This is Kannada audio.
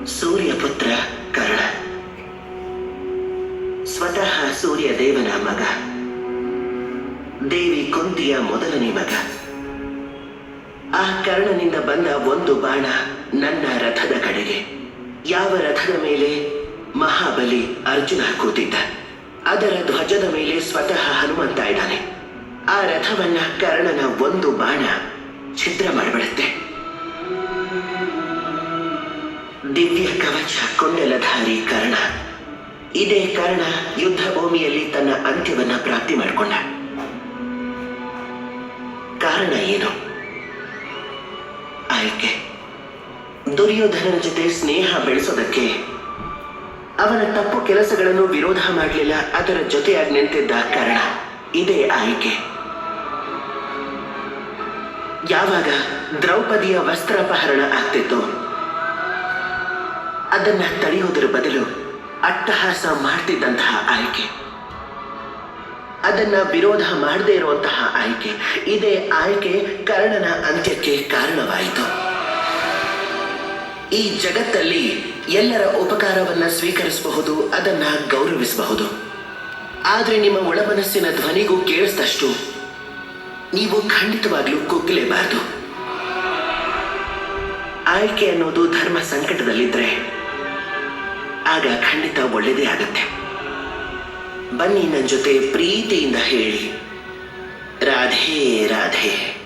ಸೂರ್ಯಪುತ್ರ ಕರ್ಣ ಸ್ವತಃ ಸೂರ್ಯದೇವನ ಮಗ, ದೇವಿ ಕುಂತಿಯ ಮೊದಲನೇ ಮಗ. ಆ ಕರ್ಣನಿಂದ ಬಂದ ಒಂದು ಬಾಣ ನನ್ನ ರಥದ ಕಡೆಗೆ. ಯಾವ ರಥದ ಮೇಲೆ ಮಹಾಬಲಿ ಅರ್ಜುನ ಕೂತಿದ್ದ, ಅದರ ಧ್ವಜದ ಮೇಲೆ ಸ್ವತಃ ಹನುಮಂತ ಇದ್ದಾನೆ. ಆ ರಥವನ್ನ ಕರ್ಣನ ಒಂದು ಬಾಣ ಛಿದ್ರ ಮಾಡಿಬಿಡುತ್ತೆ. ದಿವ್ಯ ಕವಚ ಕೊಂಡೆಲಧಾರಿ ಕರ್ಣ. ಇದೇ ಕರ್ಣ ಯುದ್ಧ ಭೂಮಿಯಲ್ಲಿ ತನ್ನ ಅಂತ್ಯವನ್ನ ಪ್ರಾಪ್ತಿ ಮಾಡಿಕೊಂಡ. ಕಾರಣ ಏನು? ಆಯ್ಕೆ. ದುರ್ಯೋಧನನ ಜೊತೆ ಸ್ನೇಹ ಬೆಳೆಸೋದಕ್ಕೆ ಅವನ ತಪ್ಪು ಕೆಲಸಗಳನ್ನು ವಿರೋಧ ಮಾಡಲಿಲ್ಲ, ಅದರ ಜೊತೆಯಾಗಿ ನಿಂತಿದ್ದ ಕರ್ಣ. ಇದೇ ಆಯ್ಕೆ. ಯಾವಾಗ ದ್ರೌಪದಿಯ ವಸ್ತ್ರಾಪಹರಣ ಆಗ್ತಿತ್ತು, ಅದನ್ನ ತಡೆಯುವುದರ ಬದಲು ಅಟ್ಟಹಾಸ ಮಾಡ್ತಿದ್ದಂತಹ ಆಯ್ಕೆ, ಅದನ್ನ ವಿರೋಧ ಮಾಡದೇ ಇರುವಂತಹ ಆಯ್ಕೆ. ಇದೇ ಆಯ್ಕೆ ಕರ್ಣನ ಅಂತ್ಯಕ್ಕೆ ಕಾರಣವಾಯಿತು. ಈ ಜಗತ್ತಲ್ಲಿ ಎಲ್ಲರ ಉಪಕಾರವನ್ನ ಸ್ವೀಕರಿಸಬಹುದು, ಅದನ್ನ ಗೌರವಿಸಬಹುದು. ಆದ್ರೆ ನಿಮ್ಮ ಒಳಮನಸ್ಸಿನ ಧ್ವನಿಗೂ ಕೇಳಿಸಿದಷ್ಟು ನೀವು ಖಂಡಿತವಾಗ್ಲೂ ಕುಗ್ಗಲೇಬಾರದು. ಆಯ್ಕೆ ಅನ್ನೋದು ಧರ್ಮ ಸಂಕಟದಲ್ಲಿದ್ರೆ ಆಗ ಖಂಡಿತ ಒಳ್ಳೆಯದೇ ಆಗತ್ತೆ. ಬನ್ನಿ ನನ್ನ ಜೊತೆ ಪ್ರೀತಿಯಿಂದ ಹೇಳಿ, ರಾಧೇ ರಾಧೇ.